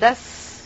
10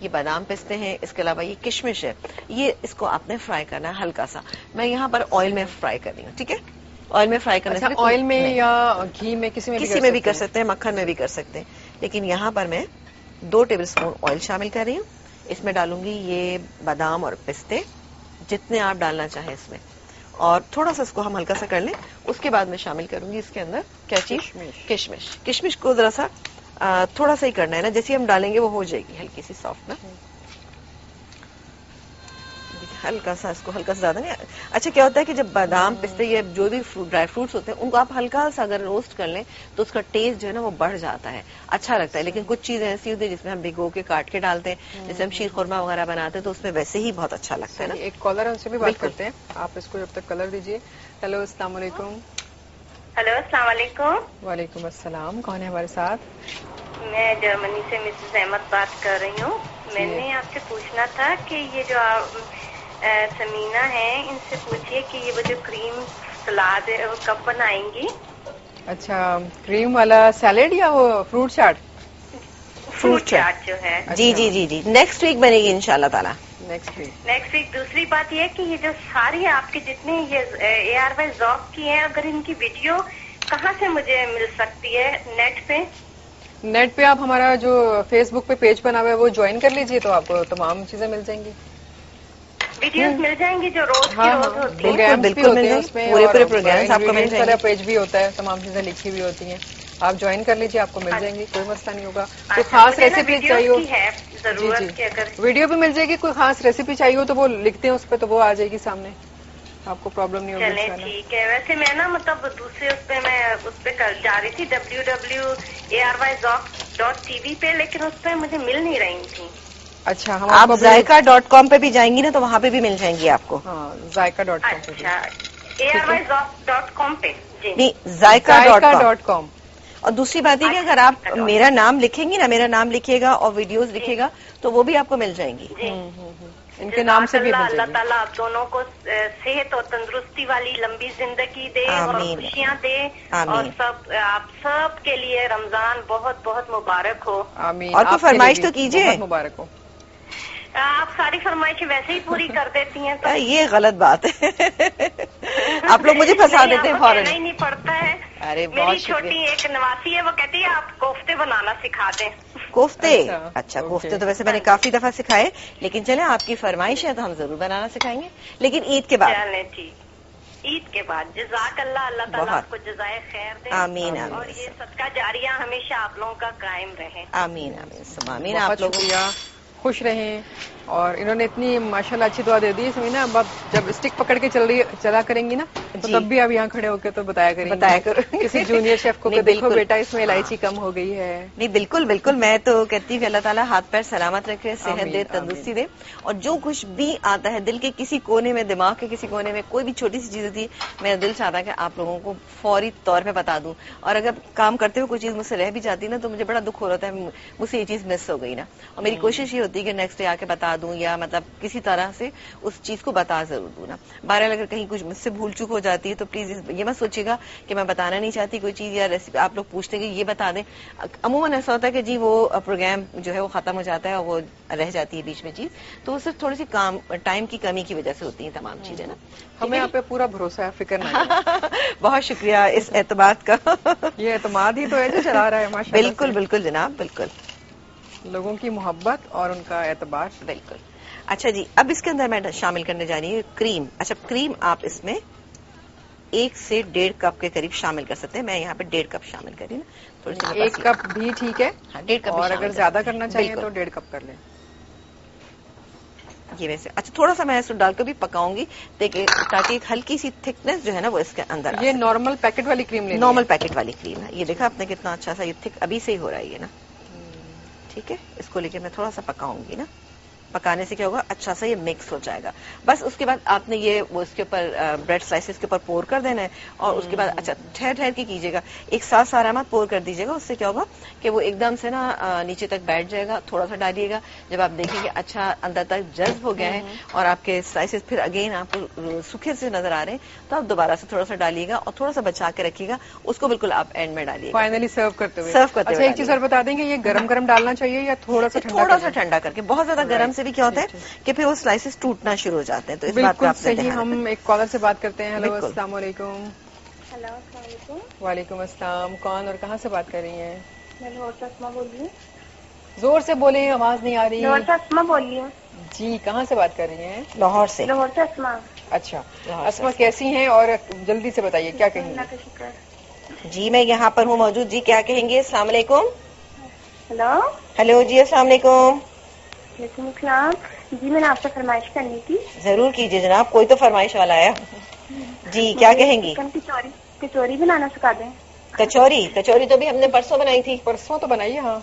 یہ بادام پستے ہیں، اس کے علاوہ یہ کشمش ہے، یہ اس کو آپ نے فرائی کرنا ہے ہلکا سا. میں یہاں پر آئل میں فرائی کر رہی ہوں. ٹھیک ہے، آئل میں فرائی کرنا ہے. آئل میں یا گھی میں، کسی میں بھی کر سکتے ہیں، مکھن میں بھی کر سکتے ہیں. لیکن یہاں پر میں 2 ٹیبل اسپون آئل شامل کر رہی ہوں. اس میں ڈالوں گی یہ بادام اور پستے، جتنے آپ ڈالنا چاہیں اس میں، اور تھوڑا سا اس کو ہم ہلکا سا کر لیں. اس کے بعد میں شامل کروں گی اس کے اندر کیا چیز؟ کشمش. کشمش کو ذرا سا تھوڑا سا ہی کرنا ہے نا، جیسے ہم ڈالیں گے وہ ہو جائے گی ہلکی سی سافٹ نا. ہلکا سا اس کو، ہلکا سا زیادہ نہیں. اچھا کیا ہوتا ہے کہ جب بادام پستے یا جو بھی ڈرائی فروٹس ہوتے ہیں ان کو آپ ہلکا سا اگر روسٹ کر لیں تو اس کا ٹیسٹ جو ہے نا وہ بڑھ جاتا ہے، اچھا لگتا ہے. لیکن کچھ چیزیں ایسی ہوتی ہیں جس میں ہم بھگو کے کاٹ کے ڈالتے ہیں، جیسے ہم شیر خورما وغیرہ بناتے ہیں تو اس میں ویسے ہی بہت اچھا لگتا ہے نا. ایک کالر ہے، ان سے بھی بات کرتے ہیں. آپ اس کو جب تک کلر دیجیے. ہیلو، السلام علیکم. ہلو، السلام علیکم. وعلیکم السلام. کون ہے ہمارے ساتھ؟ میں جرمنی سے مسز احمد بات کر رہی ہوں. میں نے آپ سے پوچھنا تھا کہ یہ جو سمینہ ہیں ان سے پوچھیے کہ یہ وہ جو کریم سلاد ہے وہ کب بنائیں گی؟ اچھا، کریم والا سیلیڈ یا وہ فروٹ چاٹ؟ فروٹ چاٹ جو ہے. جی جی جی جی، نیکسٹ ویک بنے گی انشاءاللہ تعالیٰ. Next week. دوسری بات یہ کہ یہ جو ساری آپ کے جتنے یہ ARY ذوق کی ہیں، اگر ان کی ویڈیو کہاں سے مجھے مل سکتی ہے؟ نیٹ پہ آپ ہمارا جو فیس بک پہ پیج بنا ہوا ہے وہ جوائن کر لیجئے تو آپ کو تمام چیزیں مل جائیں گی. ویڈیوز مل جائیں گی جو روز کی روز ہوتی ہیں. بالکل مل جائیں گے. پورے پروگرامز آپ کو مل جائیں گے. پیج بھی ہوتا ہے، تمام چیزیں لکھی ہوئی ہوتی ہیں. آپ جوائن کر لیجیے، آپ کو مل جائیں گی، کوئی مسئلہ نہیں ہوگا. کوئی خاص ریسیپی چاہیے ہو، جی ویڈیو بھی مل جائے گی. کوئی خاص ریسیپی چاہیے ہو تو وہ لکھتے ہیں اس پہ تو وہ آ جائے گی سامنے، آپ کو پرابلم نہیں ہوگی. چلیں ٹھیک ہے. ویسے میں نا مطلب دوسرے اس پہ جا رہی تھی www.ARYZoc.tv پہ، لیکن اس پہ مجھے مل نہیں رہی تھی. اچھا، ہم آپ ذائقہ.com پہ بھی جائیں گی نا تو وہاں پہ بھی مل جائیں گی آپ کو. ہاں، ذائقہ.com. اچھا، ARYZoc.com پہ. جی نہیں، ذائقہ.com. اور دوسری بات یہ کہ اگر آپ میرا نام لکھیں گی نا، میرا نام لکھیے گا اور ویڈیوز لکھے گا تو وہ بھی آپ کو مل جائیں گی. ان کے نام سے بھی مل جائے گی. اللہ تعالیٰ آپ دونوں کو صحت اور تندرستی والی لمبی زندگی دے اور خوشیاں دے، اور آپ سب کے لیے رمضان بہت بہت مبارک ہو. آمین. اور کوئی فرمائش تو کیجیے. مبارک ہو. آپ ساری فرمائشیں ویسے ہی پوری کر دیتی ہیں تو یہ غلط بات ہے. آپ لوگ مجھے پھنسا دیتے ہیں فوراً. نہیں پڑتا ہے. ارے میری چھوٹی ایک نواسی ہے، وہ کہتی ہے آپ کوفتے بنانا سکھا دیں. کوفتے؟ اچھا، کوفتے تو ویسے میں نے کافی دفعہ سکھائے، لیکن چلیں آپ کی فرمائش ہے تو ہم ضرور بنانا سکھائیں گے، لیکن عید کے بعد. چلیں ٹھیک، عید کے بعد. جزاک اللہ. اللہ تعالیٰ آپ کو جزائے خیر دے. آمین. اور یہ صدقہ جاریہ ہمیشہ آپ لوگوں کا قائم رہے. آمین آمین آمین. آپ لوگ خوش رہیں. اور انہوں نے اتنی ماشاءاللہ اچھی دعا دے دی سمینا. اب آپ جب اسٹک پکڑ کے چلا کریں گی نا تو تب بھی آپ یہاں کھڑے ہو کے تو بتایا کرو کسی جونیئر شیف کو کہ دیکھو بیٹا اس میں الائچی کم ہو گئی ہے. نہیں، بالکل بالکل. میں تو کہتی ہوں کہ اللہ تعالیٰ ہاتھ پیر سلامت رکھے، صحت دے، تندرستی دے، اور جو کچھ بھی آتا ہے دل کے کسی کونے میں، دماغ کے کسی کونے میں کوئی بھی چھوٹی سی چیز ہوتی ہے، میرا دل چاہتا ہے کہ آپ لوگوں کو فوری طور پہ بتا دوں. اور اگر کام کرتے ہوئے کوئی چیز مجھ سے رہ بھی جاتی نا تو مجھے بڑا دکھ ہو رہا ہے مجھ سے یہ چیز مس ہو گئی نا. اور میری کوشش یہ ہوتی ہے کہ نیکسٹ ڈے آ کے بتا دوں، یا مطلب کسی طرح سے اس چیز کو بتا ضرور دوں نا. بہرحال اگر کہیں کچھ مجھ سے بھول چوک ہو جاتی ہے تو پلیز یہ مت سوچیے گا کہ میں بتانا نہیں چاہتی کوئی چیز یا ریسیپی. آپ لوگ پوچھتے کہ یہ بتا دیں، عموماً ایسا ہوتا ہے کہ جی وہ پروگرام جو ہے وہ ختم ہو جاتا ہے اور وہ رہ جاتی ہے بیچ میں چیز، تو وہ صرف تھوڑی سی ٹائم کی کمی کی وجہ سے ہوتی ہیں تمام چیزیں نا. ہمیں آپ پہ پورا بھروسہ ہے، فکر نہ. بہت شکریہ اس اعتماد کا. یہ اعتماد ہی تو ہے جو چلا رہا ہے ماشاءاللہ. بالکل بالکل جناب، بالکل. لوگوں کی محبت اور ان کا اعتبار. بالکل. اچھا جی، اب اس کے اندر میں شامل کرنے جا رہی ہوں کریم. اچھا، کریم آپ اس میں 1 سے 1.5 کپ کے قریب شامل کر سکتے ہیں. میں یہاں پہ 1.5 کپ شامل کر رہی ہوں. تھوڑی سی 1 کپ بھی ٹھیک ہے. ہاں، 1.5 کپ. اور اگر زیادہ کرنا چاہیے تو 1.5 کپ کر لیں. یہ ویسے اچھا تھوڑا سا میں اس کو ڈال کر بھی پکاؤں گی تاکہ ایک ہلکی سی تھکنس جو ہے نا وہ اس کے اندر. یہ نارمل پیکٹ والی کریم لیں؟ نارمل پیکٹ والی کریم ہے. یہ دیکھا آپ نے کتنا اچھا سا یہ تھک ابھی سے ہی ہو رہا ہے یہ نا. ٹھیک ہے، اس کو لے کے میں تھوڑا سا پکاؤں گی نا. پکانے سے کیا ہوگا اچھا سا یہ مکس ہو جائے گا. بس اس کے بعد آپ نے یہ وہ اس کے اوپر بریڈ سلائسز کے اوپر پور کر دینا ہے اور اس کے بعد اچھا ٹھہر کے کیجیے گا, ایک ساتھ سارا مت پور کر دیجیے گا, اس سے کیا ہوگا کہ وہ ایک دم سے نا نیچے تک بیٹھ جائے گا. تھوڑا سا ڈالیے گا, جب آپ دیکھیں گے اچھا اندر تک جذب ہو گیا ہے اور آپ کے سلائسز پھر اگین آپ کو سوکھے سے نظر آ رہے ہیں, تو آپ دوبارہ سے تھوڑا سا ڈالیے گا اور تھوڑا سا بچا کے رکھیے گا, اس کو بالکل آپ اینڈ میں ڈالیے گا فائنلی سرو کرتے ہوئے. اچھا ایک چیز اور بتا دیں گے, یہ گرم گرم ڈالنا چاہیے یا تھوڑا سا ٹھنڈا کر کے؟ بہت زیادہ گرم سے بھی کیا ہوتا ہے کہ پھر وہ سلائسز ٹوٹنا شروع ہو جاتے ہیں, تو اس بات کا آپ صحیح. ہم ایک کالر سے بات کرتے ہیں. ہیلو, السلام علیکم. ہیلو, السلام علیکم. وعلیکم السلام. کون اور کہاں سے بات کر رہی ہیں؟ میں لاہور سے اسما بول رہی ہوں. زور سے بولیں, آواز نہیں آ رہی. لاہور سے اسما بول رہی ہوں. جی, کہاں سے بات کر رہی ہیں؟ لاہور سے. لاہور سے اسما. اچھا, اسما کیسی ہیں اور جلدی سے بتائیے کیا کہیں گے؟ اللہ کا شکر. جی میں یہاں پر ہوں موجود. جی کیا کہیں گے؟ السلام علیکم. ہیلو. ہیلو جی, السلام علیکم. وعلیکم السلام. جی میں نے آپ سے فرمائش کرنی تھی. ضرور کیجیے جناب, کوئی تو فرمائش والا ہے. جی کیا کہیں گی؟ کچوری بنانا سکھا دیں. کچوری تو بھی ہم نے پرسوں بنائی تھی. پرسوں تو بنائیے. ہاں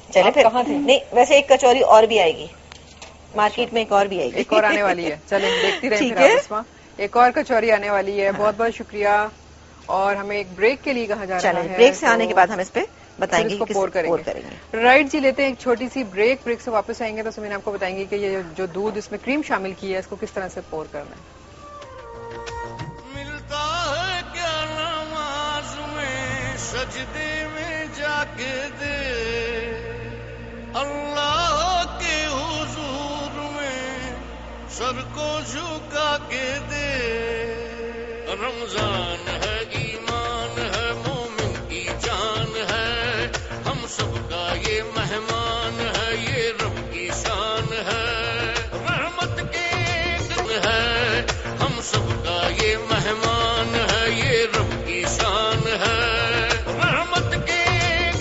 چلے پھر. کہاں تھی؟ نہیں ویسے ایک کچوری اور بھی آئے گی مارکیٹ میں, ایک اور بھی آئے گی, ایک اور آنے والی ہے. چلیں دیکھتی رہیں. ٹھیک ہے, ایک اور کچوری آنے والی ہے. بہت بہت شکریہ. اور ہمیں ایک بریک کے لیے کہا جا رہا ہے. چلیں بریک سے آنے کے بعد ہم اس پہ بتائیں گے پور کریں گے. رائٹ جی, لیتے ہیں ایک چھوٹی سی بریک. بریک سے واپس آئیں گے تو سمین آپ کو بتائیں گے کہ یہ جو دودھ اس میں کریم شامل کی ہے اس کو کس طرح سے پور کرنا ہے. ملتا ہے کیا نماز میں سجدے میں جا کے دے, اللہ کے حضور میں سر کو جھکا کے دے. رمضان ہے, ایمان ہے, مومن کی جان ہے, ہم سب کا یہ مہمان ہے, یہ رب کی شان ہے, رحمت کے دن ہے, ہم سب کا یہ مہمان ہے, یہ رب کی شان ہے, رحمت کے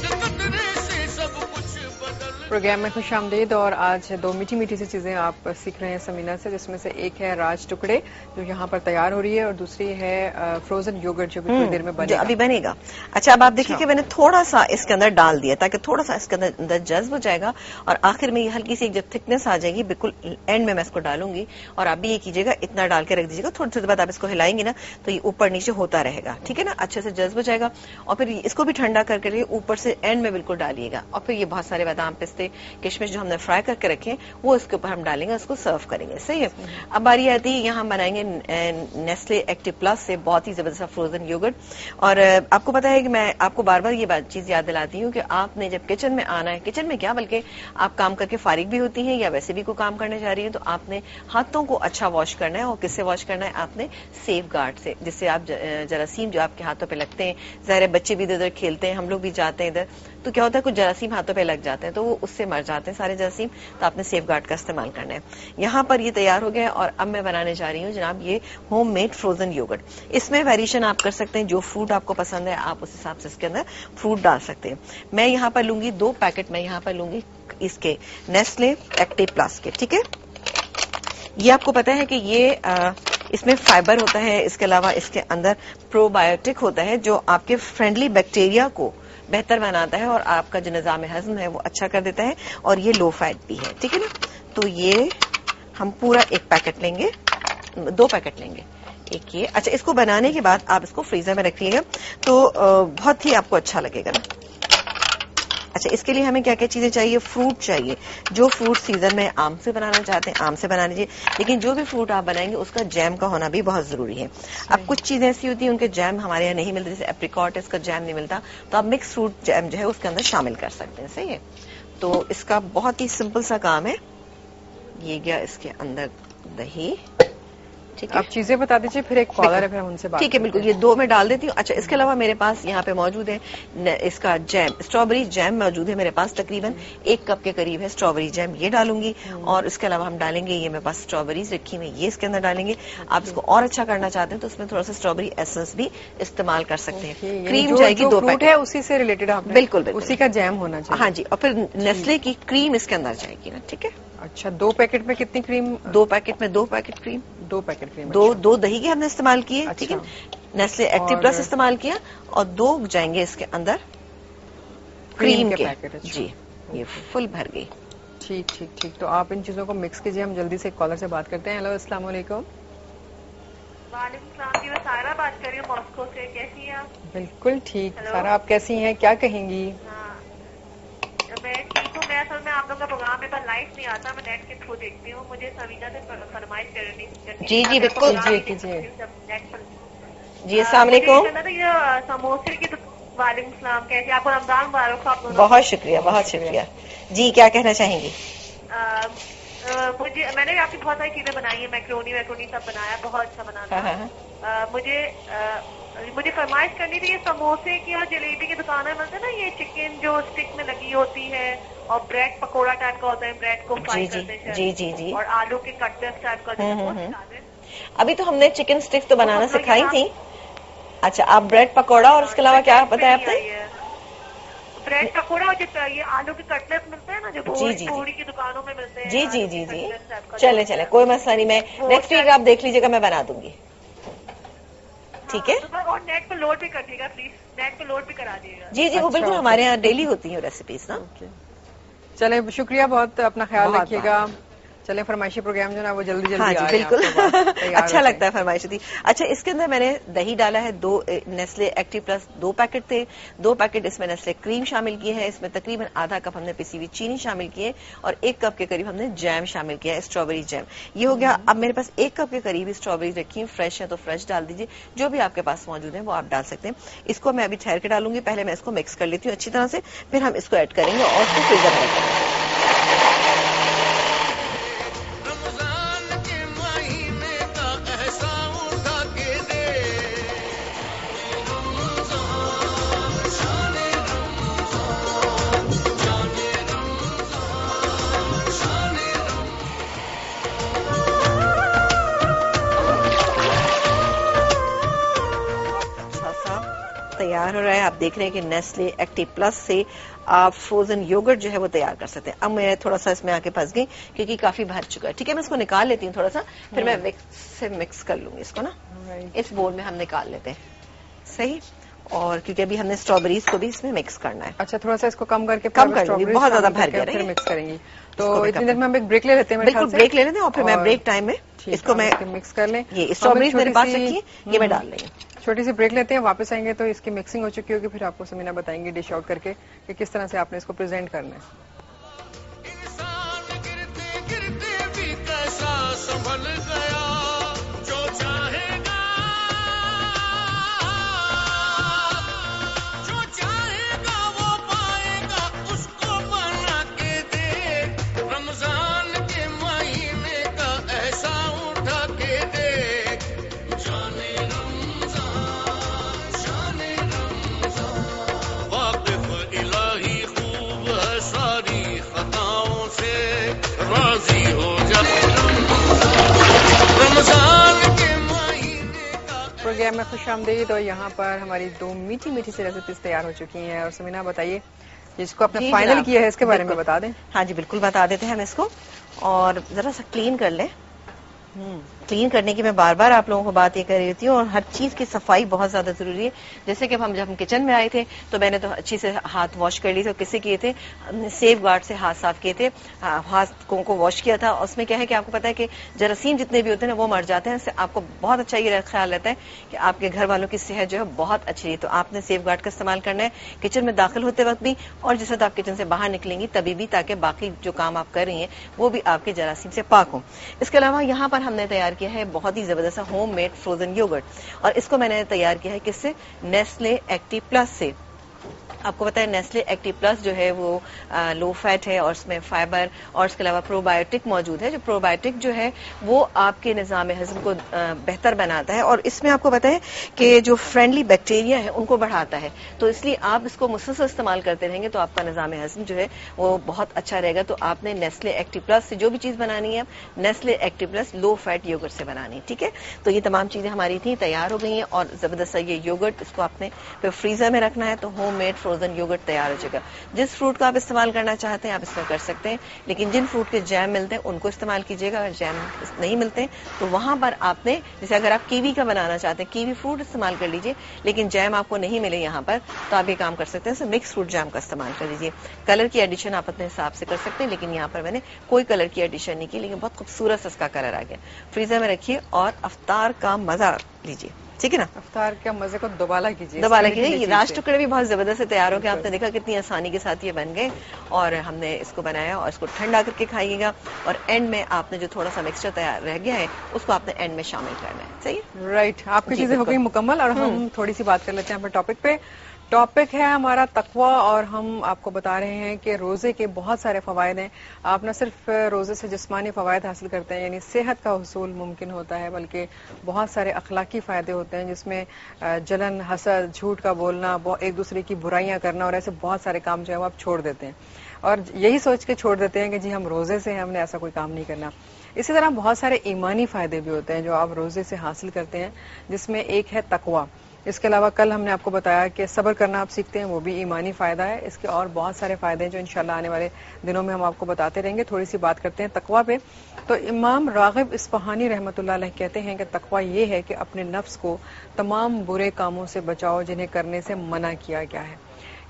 قطرے سے سب کچھ بدل. پروگرام میں خوش آمدید. اور آج دو میٹھی میٹھی سی چیزیں آپ سیکھ رہے ہیں سمینا سے, جس میں سے ایک ہے راج ٹکڑے جو یہاں پر تیار ہو رہی ہے, اور دوسری ہے فروزن یوگرٹ جو بھی تھوڑی دیر میں بنے گا. ابھی بنے گا. اچھا اب آپ دیکھیے کہ میں نے تھوڑا سا اس کے اندر ڈال دیا تاکہ تھوڑا سا اس کے اندر جذب ہو جائے گا, اور آخر میں یہ ہلکی سی جب تھکنس آ جائے گی بالکل اینڈ میں اس کو ڈالوں گی. اور آپ بھی یہ کیجیے گا, اتنا ڈال کے رکھ دیجیے گا, تھوڑی دیر بعد آپ اس کو ہلائیں گے نا تو یہ اوپر نیچے ہوتا رہے گا. ٹھیک ہے نا, اچھے سے جذب ہو جائے گا. اور پھر اس کو بھی ٹھنڈا کر کے اوپر سے اینڈ میں بالکل ڈالیے گا. اور پھر یہ بہت سارے بادام پستے کشمش جو ہم نے فرائی کر کے رکھے وہ اس کے اوپر ہم ڈالیں گے, اس کو سرو کریں گے. صحیح ہے. اب باری آتی ہے, یہاں بنائیں گے نیسلے ایکٹیو پلس سے بہت ہی زبردست فروزن یوگرٹ. اور آپ کو پتا ہے کہ میں آپ کو بار بار یہ بات چیز یاد دلاتی ہوں کہ آپ نے جب کچن میں آنا ہے, کچن میں کیا بلکہ آپ کام کر کے فارغ بھی ہوتی ہیں یا ویسے بھی کوئی کام کرنے جا رہی ہیں, تو آپ نے ہاتھوں کو اچھا واش کرنا ہے. اور کس سے واش کرنا ہے؟ آپ نے سیف گارڈ سے, جس سے آپ جراثیم جو آپ کے ہاتھوں پہ لگتے ہیں, ظاہر بچے بھی ادھر کھیلتے ہیں, ہم لوگ بھی جاتے ہیں ادھر, تو کیا ہوتا ہے کچھ جراثیم ہاتھوں پہ لگ جاتے ہیں تو وہ اس سے مر جاتے ہیں سارے جراثیم. تو آپ نے سیف گارڈ کا استعمال کرنا ہے. یہاں پر یہ تیار ہو گیا اور اب میں بنانے جا رہی ہوں جناب یہ ہوم میڈ فروزن یوگرٹ. اس میں ویریشن آپ کر سکتے ہیں, جو فروٹ آپ کو پسند ہے آپ اس حساب سے اس کے اندر فروٹ ڈال سکتے ہیں. میں یہاں پر لوں گی 2 پیکٹ, میں یہاں پر لوں گی اس کے نیسلے ایکٹیو پلس کے. ٹھیک ہے, یہ آپ کو پتا ہے کہ یہ اس میں فائبر ہوتا ہے, اس کے علاوہ اس کے اندر پرو بایوٹک ہوتا ہے جو آپ کے فرینڈلی بیکٹیریا کو بہتر بناتا ہے اور آپ کا جو نظام ہضم ہے وہ اچھا کر دیتا ہے, اور یہ لو فیٹ بھی ہے. ٹھیک ہے نا, تو یہ ہم پورا 1 پیکٹ لیں گے, 2 پیکٹ لیں گے. ایک یہ اچھا, اس کو بنانے کے بعد آپ اس کو فریزر میں رکھیے گا تو بہت ہی آپ کو اچھا لگے گا نا. اچھا, اس کے لیے ہمیں کیا کیا چیزیں چاہیے؟ فروٹ چاہیے. جو فروٹ سیزن میں آم سے بنانا چاہتے ہیں آم سے بنا لیجیے, لیکن جو بھی فروٹ آپ بنائیں گے اس کا جیم کا ہونا بھی بہت ضروری ہے. اب کچھ چیزیں ایسی ہوتی ہیں ان کے جیم ہمارے یہاں نہیں ملتے, جیسے اپریکاٹ اس کا جیم نہیں ملتا, تو آپ مکس فروٹ جیم جو ہے اس کے اندر شامل کر سکتے ہیں. صحیح ہے, تو اس کا بہت ہی سمپل سا کام ہے. یہ گیا اس کے اندر دہی. آپ چیزیں بتا دیجیے, پھر ایک کالر ہے, پھر ہم ان سے بات. ٹھیک ہے, بالکل, یہ 2 میں ڈال دیتی ہوں. اچھا, اس کے علاوہ میرے پاس یہاں پہ موجود ہے اس کا جیم, اسٹرابری جیم موجود ہے میرے پاس, تقریباً 1 کپ کے قریب ہے اسٹرابری جیم, یہ ڈالوں گی. اور اس کے علاوہ ہم ڈالیں گے, یہ میرے پاس اسٹرابریز رکھی ہوئی, یہ اس کے اندر ڈالیں گے. آپ اس کو اور اچھا کرنا چاہتے ہیں تو اس میں تھوڑا سا اسٹرابری ایسنس بھی استعمال کر سکتے ہیں. کریم جائے گی 2 پیکٹ ہے اسی سے ریلیٹڈ, بالکل اسی کا جیم ہونا چاہیے. ہاں جی, اور پھر نیسلے کی کریم اس کے اندر جائے گی نا. ٹھیک ہے, اچھا, 2 پیکٹ میں کتنی کریم؟ 2 پیکٹ میں 2 پیکٹ کریم, 2 پیکٹ کریم, 2 دہی کے ہم نے استعمال کیے. ٹھیک ہے, نیسلے ایکٹیو پلس استعمال کیا, اور 2 جائیں گے اس کے اندر کریم کے. جی, یہ فل بھر گئی. ٹھیک ٹھیک ٹھیک. تو آپ ان چیزوں کو مکس کیجیے. ہم جلدی سے ایک کالر سے بات کرتے ہیں. ہیلو السلام علیکم. وعلیکم السلام جی. میں سائرہ بات کر رہی ہوں ماسکو سے. کیسی ہیں آپ؟ بالکل ٹھیک. سارا آپ کیسی ہیں, کیا کہیں گی؟ ہاں میں ٹھیک ہوں. میں اصل میں آپ لوگ کا پروگرام میں پر لائف نہیں آتا, میں نیٹ کے تھرو دیکھتی ہوں. مجھے سمینہ سے فرمائش کرنی. جی جی بالکل. جی کیجیے. جی السلام علیکم. یہ سموسے کی. وعلیکم السلام. کیسے آپ کو رمضان مبارک. بہت شکریہ بہت شکریہ. جی کیا کہنا چاہیں گی؟ مجھے میں نے آپ کی بہت ساری چیزیں بنائی ہیں. میکرونی سب بنایا, بہت اچھا بنانا. مجھے فرمائش کرنی تھی. یہ سموسے کی اور جلیبی کی دکانیں ملتے ہیں نا, یہ چکن جو اسٹک میں لگی ہوتی ہے اور بریڈ پکوڑا ٹائپ کا ہوتا ہے, بریڈ کو فرائی کرتے ہیں. جی جی جی. اور آلو کے کٹلیٹس ٹائپ کا. ابھی تو ہم نے چکن اسٹک تو بنانا سکھائی تھی. اچھا آپ بریڈ پکوڑا اور اس کے علاوہ کیا بتایا آپ نے؟ بریڈ پکوڑا اور جو یہ آلو کے کٹلیٹ ملتے ہیں نا, جو پوری کی دکانوں میں ملتے ہیں. جی جی جی جی. چلے کوئی مسئلہ نہیں. میں نیکسٹ ویک آپ دیکھ لیجیے گا, میں بنا دوں گی. ٹھیک ہے. اور نیٹ پہ لوڈ بھی کر دیے گا پلیز. نیٹ پہ لوڈ بھی کرا دیے گا. جی جی وہ بالکل ہمارے یہاں ڈیلی ہوتی ہیں ریسیپیز نا. چلے شکریہ بہت. اپنا خیال رکھیے گا. چلے فرمائشی پروگرام جو نا وہ جلدی ہاں جی بالکل اچھا لگتا ہے فرمائشی تھی. اچھا اس کے اندر میں نے دہی ڈالا ہے 2 نیسلے ایکٹیو پلس 2 پیکٹ تھے. 2 پیکٹ اس میں نیسلے کریم شامل کیے ہیں. اس میں تقریباً آدھا کپ ہم نے پیسی ہوئی چینی شامل کی ہے اور 1 کپ کے قریب ہم نے جیم شامل کیا ہے, اسٹرابیری جیم. یہ ہو گیا. اب میرے پاس 1 کپ کے قریب اسٹرابیری رکھی ہیں. فریش ہے تو فریش ڈال دیجیے, جو بھی آپ کے پاس موجود ہیں وہ آپ ڈال سکتے ہیں. اس کو میں ابھی ٹھہر کے ڈالوں گی. پہلے میں اس کو مکس کر لیتی ہوں اچھی طرح سے, پھر ہم اس کو ایڈ کریں گے اور اس کو فریزر میں رکھیں گے. تیار ہو رہا ہے. آپ دیکھ رہے ہیں کہ نیسلے ایکٹیو پلس سے آپ فروزن یوگرٹ جو ہے وہ تیار کر سکتے ہیں. اب میں تھوڑا سا اس میں آ کے پھنس گئی کیونکہ کافی بھر چکا ہے. ٹھیک ہے میں اس کو نکال لیتی ہوں تھوڑا سا, پھر میں مکس کر لوں گی اس کو نا. اس بول میں ہم نکال لیتے ہیں. صحیح. اور کیونکہ ابھی ہم نے اسٹرابریز کو بھی اس میں مکس کرنا ہے. اچھا تھوڑا سا اس کو کم کر کے لوں گی, بہت زیادہ بھر گیا پھر مکس کریں گی. تو اتنی دیر میں ہم ایک بریک لے لیتے ہیں. بالکل بریک لے لیتے ہیں اور پھر میں بریک ٹائم میں اس کو میں مکس کر لیں. یہ اسٹرابریز میرے پاس رکھی ہے, یہ میں ڈال لیں گے. چھوٹی سی بریک لیتے ہیں, واپس آئیں گے تو اس کی مکسنگ ہو چکی ہوگی. پھر آپ کو سمینہ بتائیں گے ڈش آؤٹ کر کے کہ کس طرح سے آپ نے اس کو پریزنٹ کرنا ہے. پروگرام میں خوش آمدید. اور یہاں پر ہماری 2 میٹھی سی ریسیپیز تیار ہو چکی ہیں. اور سمینہ بتائیے جس کو آپ نے فائنل کیا ہے اس کے بارے میں بتا دیں. ہاں جی بالکل بتا دیتے ہیں ہم اس کو. اور ذرا سا کلین کر لیں. کلین کرنے کی میں بار بار آپ لوگوں کو بات یہ کر رہی ہوتی ہوں, اور ہر چیز کی صفائی بہت زیادہ ضروری ہے. جیسے کہ جب ہم کچن میں آئے تھے تو میں نے تو اچھی سے ہاتھ واش کر لی تھے. کس سے کیے تھے؟ سیف گارڈ سے ہاتھ صاف کیے تھے, ہاتھوں کو واش کیا تھا. اور اس میں کیا ہے کہ آپ کو پتا ہے کہ جراثیم جتنے بھی ہوتے ہیں وہ مر جاتے ہیں. اس سے آپ کو بہت اچھا یہ خیال رہتا ہے کہ آپ کے گھر والوں کی صحت جو ہے بہت اچھی ہے. تو آپ نے سیف گارڈ کا استعمال کرنا ہے کچن میں داخل ہوتے وقت بھی, اور جس وقت آپ کچن سے باہر نکلیں گی تبھی بھی, تاکہ باقی جو کام آپ کر رہی ہیں وہ بھی آپ کے جراثیم سے پاک ہوں. اس کے علاوہ یہاں پر ہم نے تیار کیا ہے بہت ہی زبردست ہوم میڈ فروزن یوگرٹ, اور اس کو میں نے تیار کیا ہے کس سے؟ نیسلے ایکٹیو پلس سے. آپ کو پتا ہے نیسلے ایکٹیو پلس جو ہے وہ لو فیٹ ہے, اور اس میں فائبر اور اس کے علاوہ پرو بایوٹک موجود ہے. جو پرو بایوٹک جو ہے وہ آپ کے نظام ہضم کو بہتر بناتا ہے, اور اس میں آپ کو پتا ہے کہ جو فرینڈلی بیکٹیریا ہے ان کو بڑھاتا ہے. تو اس لیے آپ اس کو مسلسل استعمال کرتے رہیں گے تو آپ کا نظام ہضم جو ہے وہ بہت اچھا رہے گا. تو آپ نے نیسلے ایکٹیو پلس سے جو بھی چیز بنانی ہے Nestle active plus low fat yogurt سے بنانی. ٹھیک ہے, تو یہ تمام چیزیں ہماری تھیں, تیار ہو گئی ہیں. اور زبردست یہ یوگرٹ اس کو آپ نے پھر فریزر میں رکھنا ہے. تو ہوم میڈ فروزن یوگرٹ تیار ہو چکا. جس فروٹ کو آپ استعمال کرنا چاہتے ہیں آپ اس میں کر سکتے ہیں, لیکن جن فروٹ کے جیم ملتے ہیں ان کو استعمال کیجیے گا. اگر جیم نہیں ملتے تو وہاں پر آپ نے, جیسے اگر آپ کیوی کا بنانا چاہتے ہیں کیوی فروٹ استعمال کر لیجیے, لیکن جیم آپ کو نہیں ملے یہاں پر تو آپ یہ کام کر سکتے ہیں, مکس فروٹ جیم کا استعمال کر لیجیے. کلر کی ایڈیشن آپ اپنے حساب سے کر سکتے ہیں, لیکن یہاں پر میں نے کوئی کلر کی ایڈیشن نہیں کی, لیکن بہت خوبصورت اس کا کلر آ گیا. فریزر میں رکھیے اور افطار کا مزہ لیجیے, ٹھیک ہے نا. افطار کے مزے کو دوبالا کیجیے, دوبارہ کیجیے. راج ٹکڑے بھی بہت زبردست سے تیار ہو گئے, آپ نے دیکھا کتنی آسانی کے ساتھ یہ بن گئے, اور ہم نے اس کو بنایا اور اس کو ٹھنڈا کر کے کھائیے گا, اور اینڈ میں آپ نے جو تھوڑا سا مکسچر تیار رہ گیا ہے اس کو آپ نے اینڈ میں شامل کرنا ہے. صحیح, رائٹ. آپ کی چیزیں ہو گئی مکمل, اور ہم تھوڑی سی بات کر لیتے ہیں اپنے ٹاپک پہ. ٹاپک ہے ہمارا تقوی, اور ہم آپ کو بتا رہے ہیں کہ روزے کے بہت سارے فوائد ہیں. آپ نہ صرف روزے سے جسمانی فوائد حاصل کرتے ہیں, یعنی صحت کا حصول ممکن ہوتا ہے, بلکہ بہت سارے اخلاقی فائدے ہوتے ہیں, جس میں جلن, حسد, جھوٹ کا بولنا, ایک دوسرے کی برائیاں کرنا, اور ایسے بہت سارے کام جو ہے وہ آپ چھوڑ دیتے ہیں, اور یہی سوچ کے چھوڑ دیتے ہیں کہ جی ہم روزے سے ہم نے ایسا کوئی کام نہیں کرنا. اسی طرح بہت سارے ایمانی فائدے بھی ہوتے ہیں جو آپ روزے سے حاصل کرتے ہیں, جس میں ایک ہے تقوی. اس کے علاوہ کل ہم نے آپ کو بتایا کہ صبر کرنا آپ سیکھتے ہیں, وہ بھی ایمانی فائدہ ہے. اس کے اور بہت سارے فائدے ہیں جو انشاءاللہ آنے والے دنوں میں ہم آپ کو بتاتے رہیں گے. تھوڑی سی بات کرتے ہیں تقوی پہ. تو امام راغب اصفہانی رحمۃ اللہ علیہ کہتے ہیں کہ تقوی یہ ہے کہ اپنے نفس کو تمام برے کاموں سے بچاؤ جنہیں کرنے سے منع کیا گیا ہے.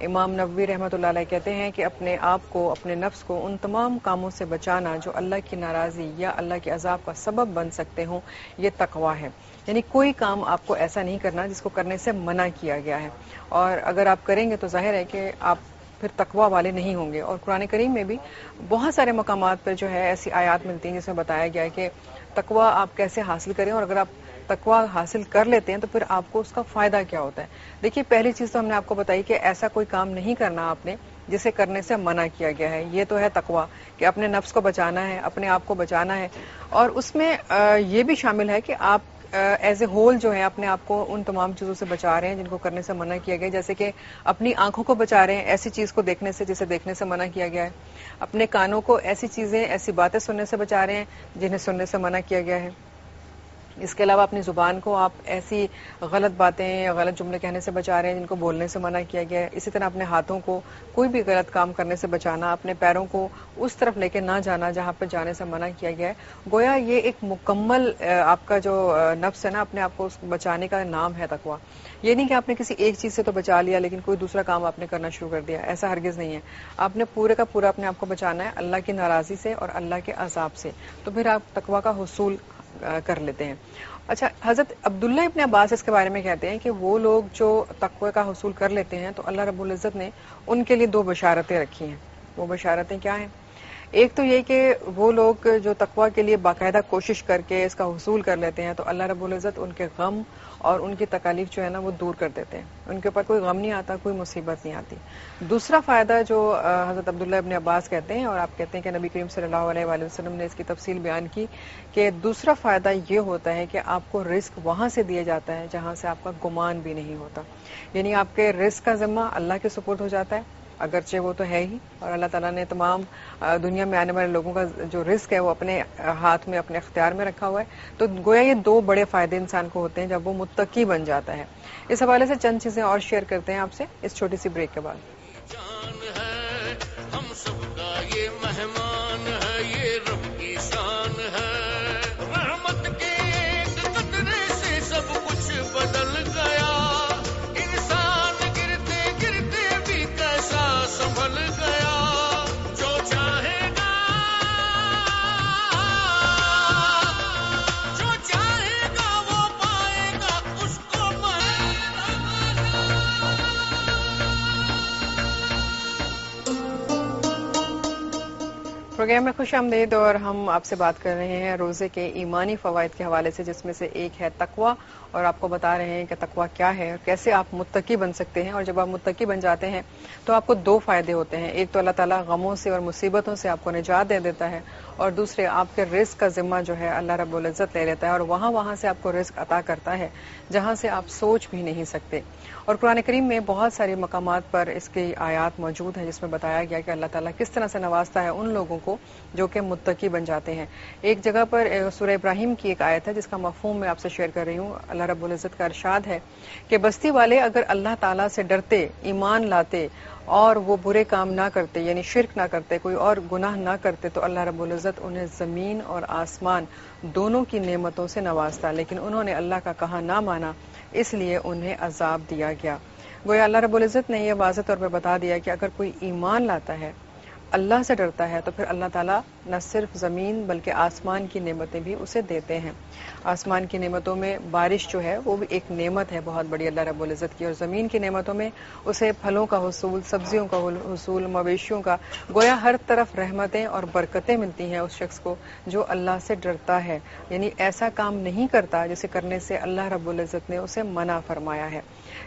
امام نووی رحمۃ اللہ علیہ کہتے ہیں کہ اپنے آپ کو, اپنے نفس کو ان تمام کاموں سے بچانا جو اللہ کی ناراضی یا اللہ کے عذاب کا سبب بن سکتے ہوں, یہ تقوی ہے. یعنی کوئی کام آپ کو ایسا نہیں کرنا جس کو کرنے سے منع کیا گیا ہے, اور اگر آپ کریں گے تو ظاہر ہے کہ آپ پھر تقوی والے نہیں ہوں گے. اور قرآن کریم میں بھی بہت سارے مقامات پر جو ہے ایسی آیات ملتی ہیں جس میں بتایا گیا ہے کہ تقوی آپ کیسے حاصل کریں, اور اگر آپ تقوی حاصل کر لیتے ہیں تو پھر آپ کو اس کا فائدہ کیا ہوتا ہے. دیکھیے, پہلی چیز تو ہم نے آپ کو بتائی کہ ایسا کوئی کام نہیں کرنا آپ نے جسے کرنے سے منع کیا گیا ہے. یہ تو ہے تقوی, کہ اپنے نفس کو بچانا ہے, اپنے آپ کو بچانا ہے, اور اس میں یہ بھی شامل ہے کہ آپ ایز اے ہول جو ہے اپنے آپ کو ان تمام چیزوں سے بچا رہے ہیں جن کو کرنے سے منع کیا گیا, جیسے کہ اپنی آنکھوں کو بچا رہے ہیں ایسی چیز کو دیکھنے سے جسے دیکھنے سے منع کیا گیا ہے, اپنے کانوں کو ایسی چیزیں, ایسی باتیں سننے سے بچا رہے ہیں جنہیں سننے سے منع کیا گیا ہے. اس کے علاوہ اپنی زبان کو آپ ایسی غلط باتیں یا غلط جملے کہنے سے بچا رہے ہیں جن کو بولنے سے منع کیا گیا ہے. اسی طرح اپنے ہاتھوں کو کوئی بھی غلط کام کرنے سے بچانا, اپنے پیروں کو اس طرف لے کے نہ جانا جہاں پہ جانے سے منع کیا گیا ہے. گویا یہ ایک مکمل آپ کا جو نفس ہے نا, اپنے آپ کو بچانے کا نام ہے تقوی. یہ نہیں کہ آپ نے کسی ایک چیز سے تو بچا لیا لیکن کوئی دوسرا کام آپ نے کرنا شروع کر دیا, ایسا ہرگز نہیں ہے. آپ نے پورے کا پورا اپنے آپ کو بچانا ہے اللہ کی ناراضی سے اور اللہ کے عذاب سے, تو پھر آپ تقوی کا حصول کر لیتے ہیں. اچھا, حضرت عبداللہ ابن عباس اس کے بارے میں کہتے ہیں کہ وہ لوگ جو تقوی کا حصول کر لیتے ہیں تو اللہ رب العزت نے ان کے لیے 2 بشارتیں رکھی ہیں. وہ بشارتیں کیا ہیں؟ ایک تو یہ کہ وہ لوگ جو تقوی کے لیے باقاعدہ کوشش کر کے اس کا حصول کر لیتے ہیں تو اللہ رب العزت ان کے غم اور ان کی تکالیف جو ہے نا وہ دور کر دیتے ہیں, ان کے اوپر کوئی غم نہیں آتا, کوئی مصیبت نہیں آتی. دوسرا فائدہ جو حضرت عبداللہ ابن عباس کہتے ہیں, اور آپ کہتے ہیں کہ نبی کریم صلی اللہ علیہ وآلہ وسلم نے اس کی تفصیل بیان کی, کہ دوسرا فائدہ یہ ہوتا ہے کہ آپ کو رزق وہاں سے دیا جاتا ہے جہاں سے آپ کا گمان بھی نہیں ہوتا. یعنی آپ کے رزق کا ذمہ اللہ کے سپرد ہو جاتا ہے, اگرچہ وہ تو ہے ہی, اور اللہ تعالیٰ نے تمام دنیا میں آنے والے لوگوں کا جو رزق ہے وہ اپنے ہاتھ میں, اپنے اختیار میں رکھا ہوا ہے. تو گویا یہ 2 بڑے فائدے انسان کو ہوتے ہیں جب وہ متقی بن جاتا ہے. اس حوالے سے چند چیزیں اور شیئر کرتے ہیں آپ سے اس چھوٹی سی بریک کے بعد. جان ہے ہم سب کا یہ مہمان ہے, یہ رب کی شان ہے, رحمت کے ایک قطرے سے سب کچھ بدل گیا, انسان گرتے گرتے بھی کیسا سنبھل گیا, جو چاہے گا وہ پائے گا, اس کو پروگرام میں خوش آمدید, اور ہم آپ سے بات کر رہے ہیں روزے کے ایمانی فوائد کے حوالے سے, جس میں سے ایک ہے تقوی, اور آپ کو بتا رہے ہیں کہ تقوی کیا ہے اور کیسے آپ متقی بن سکتے ہیں. اور جب آپ متقی بن جاتے ہیں تو آپ کو 2 فائدے ہوتے ہیں. ایک تو اللہ تعالیٰ غموں سے اور مصیبتوں سے آپ کو نجات دے دیتا ہے, اور دوسرے آپ کے رزق کا ذمہ جو ہے اللہ رب العزت لے لیتا ہے، اور وہاں سے آپ کو رزق عطا کرتا ہے جہاں سے آپ سوچ بھی نہیں سکتے. اور قرآن کریم میں بہت سارے مقامات پر اس کی آیات موجود ہیں جس میں بتایا گیا کہ اللہ تعالیٰ کس طرح سے نوازتا ہے ان لوگوں کو جو کہ متقی بن جاتے ہیں. ایک جگہ پر سورہ ابراہیم کی ایک آیت ہے جس کا مفہوم میں آپ سے شیئر کر رہی ہوں. اللہ رب العزت کا ارشاد ہے کہ بستی والے اگر اللہ تعالیٰ سے ڈرتے، ایمان لاتے اور وہ برے کام نہ کرتے، یعنی شرک نہ کرتے، کوئی اور گناہ نہ کرتے، تو اللہ رب العزت انہیں زمین اور آسمان دونوں کی نعمتوں سے نوازتا. لیکن انہوں نے اللہ کا کہا نہ مانا، اس لیے انہیں عذاب دیا گیا. گویا اللہ رب العزت نے یہ واضح طور پر بتا دیا کہ اگر کوئی ایمان لاتا ہے، اللہ سے ڈرتا ہے، تو پھر اللہ تعالیٰ نہ صرف زمین بلکہ آسمان کی نعمتیں بھی اسے دیتے ہیں. آسمان کی نعمتوں میں بارش جو ہے وہ بھی ایک نعمت ہے بہت بڑی اللہ رب العزت کی، اور زمین کی نعمتوں میں اسے پھلوں کا حصول، سبزیوں کا حصول، مویشیوں کا، گویا ہر طرف رحمتیں اور برکتیں ملتی ہیں اس شخص کو جو اللہ سے ڈرتا ہے، یعنی ایسا کام نہیں کرتا جسے کرنے سے اللہ رب العزت نے اسے منع فرمایا ہے.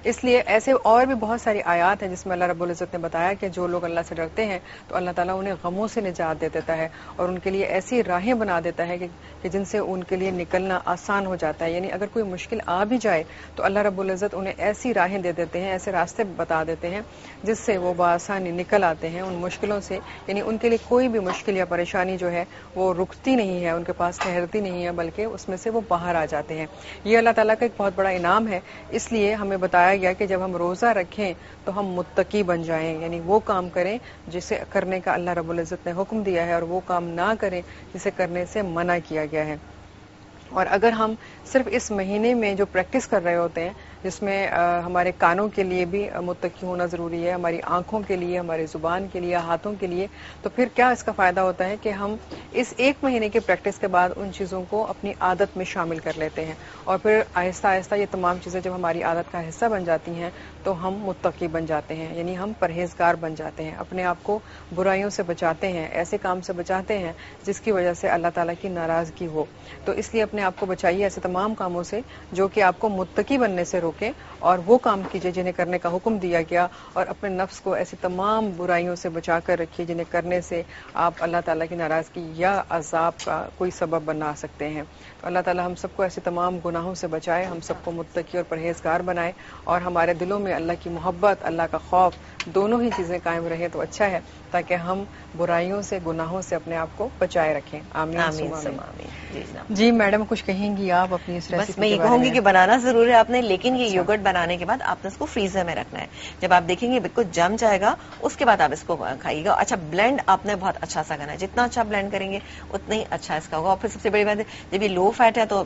اس لیے ایسے اور بھی بہت ساری آیات ہیں جس میں اللہ رب العزت نے بتایا کہ جو لوگ اللہ سے ڈرتے ہیں تو اللہ تعالیٰ انہیں غموں سے نجات دے دیتا ہے اور ان کے لیے ایسی راہیں بنا دیتا ہے کہ جن سے ان کے لیے نکلنا آسان ہو جاتا ہے. یعنی اگر کوئی مشکل آ بھی جائے تو اللہ رب العزت انہیں ایسی راہیں دے دیتے ہیں، ایسے راستے بتا دیتے ہیں جس سے وہ بآسانی نکل آتے ہیں ان مشکلوں سے. یعنی ان کے لیے کوئی بھی مشکل یا پریشانی جو ہے وہ رکتی نہیں ہے، ان کے پاس ٹھہرتی نہیں ہے، بلکہ اس میں سے وہ باہر آ جاتے ہیں. یہ اللہ تعالیٰ کا ایک بہت بڑا انعام ہے. اس لیے ہمیں بتایا گیا کہ جب ہم روزہ رکھیں تو ہم متقی بن جائیں، یعنی وہ کام کریں جسے کرنے کا اللہ رب العزت نے حکم دیا ہے اور وہ کام نہ کریں جسے کرنے سے منع کیا گیا ہے. اور اگر ہم صرف اس مہینے میں جو پریکٹس کر رہے ہوتے ہیں جس میں ہمارے کانوں کے لیے بھی متقی ہونا ضروری ہے، ہماری آنکھوں کے لیے، ہماری زبان کے لیے، ہاتھوں کے لیے، تو پھر کیا اس کا فائدہ ہوتا ہے کہ ہم اس ایک مہینے کے پریکٹس کے بعد ان چیزوں کو اپنی عادت میں شامل کر لیتے ہیں اور پھر آہستہ آہستہ یہ تمام چیزیں جب ہماری عادت کا حصہ بن جاتی ہیں تو ہم متقی بن جاتے ہیں، یعنی ہم پرہیزگار بن جاتے ہیں، اپنے آپ کو برائیوں سے بچاتے ہیں، ایسے کام سے بچاتے ہیں جس کی وجہ سے اللہ تعالیٰ کی ناراضگی ہو. تو اس لیے اپنے آپ کو بچائیے ایسے تمام کاموں سے جو کہ آپ کو متقی بننے سے روکیں، اور وہ کام کیجیے جنہیں کرنے کا حکم دیا گیا، اور اپنے نفس کو ایسی تمام برائیوں سے بچا کر رکھیے جنہیں کرنے سے آپ اللہ تعالیٰ کی ناراضگی یا عذاب کا کوئی سبب بنا سکتے ہیں. تو اللہ تعالیٰ ہم سب کو ایسے تمام گناہوں سے بچائے، ہم سب کو متقی اور پرہیزگار بنائے، اور ہمارے دلوں میں اللہ کی محبت، اللہ کا خوف دونوں ہی چیزیں قائم رہیں تو اچھا ہے، تاکہ ہم برائیوں سے، گناہوں سے اپنے آپ کو بچائے رکھیں. آمین. جی میڈم کچھ کہیں گی آپ اپنی اس ریسیپی؟ بس میں یہ کہوں گی کہ بنانا ضرور ہے آپ نے، لیکن یہ یوگرٹ بنانے کے بعد آپ نے اس کو فریزر میں رکھنا ہے. جب آپ دیکھیں گے بالکل جم جائے گا اس کے بعد آپ اس کو کھائیے گا. اچھا بلینڈ آپ نے بہت اچھا سا کرنا ہے، جتنا اچھا بلینڈ کریں گے اتنا ہی اچھا اس کا ہوگا. اور پھر سب سے بڑی بات ہے جب یہ لو فیٹ ہے تو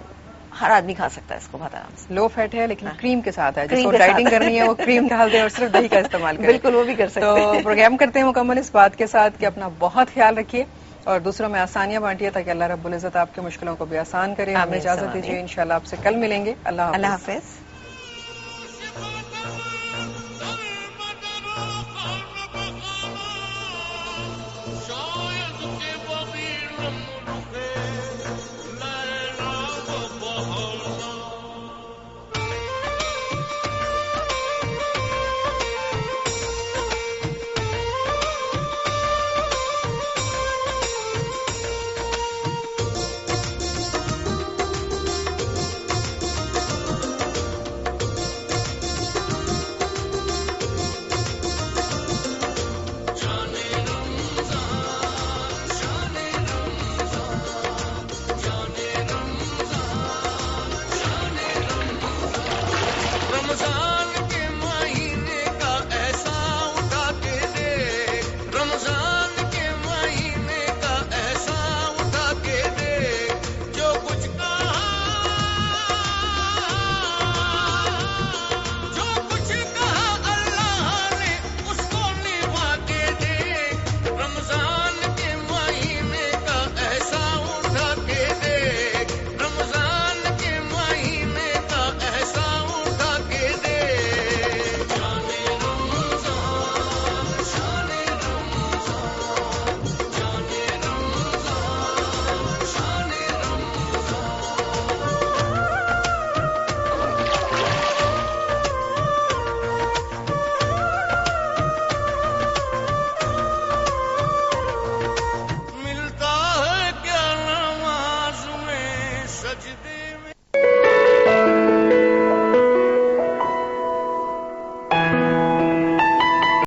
ہر آدمی کھا سکتا ہے اس کو بہت آرام سے. لو فیٹ ہے لیکن کریم کے ساتھ ہے، جس کو ڈائٹنگ کرنی ہے وہ کریم ڈال دیں اور صرف دہی کا استعمال کریں. بالکل وہ بھی کر سکتے ہیں. تو پروگرام کرتے ہیں مکمل اس بات کے ساتھ کہ اپنا بہت خیال رکھیے اور دوسروں میں آسانیاں بانٹیے تاکہ اللہ رب العزت آپ کی مشکلوں کو بھی آسان کرے. ہمیں اجازت دیجیے، انشاءاللہ آپ سے کل ملیں گے. اللہ حافظ. شاید کہ وہ بھی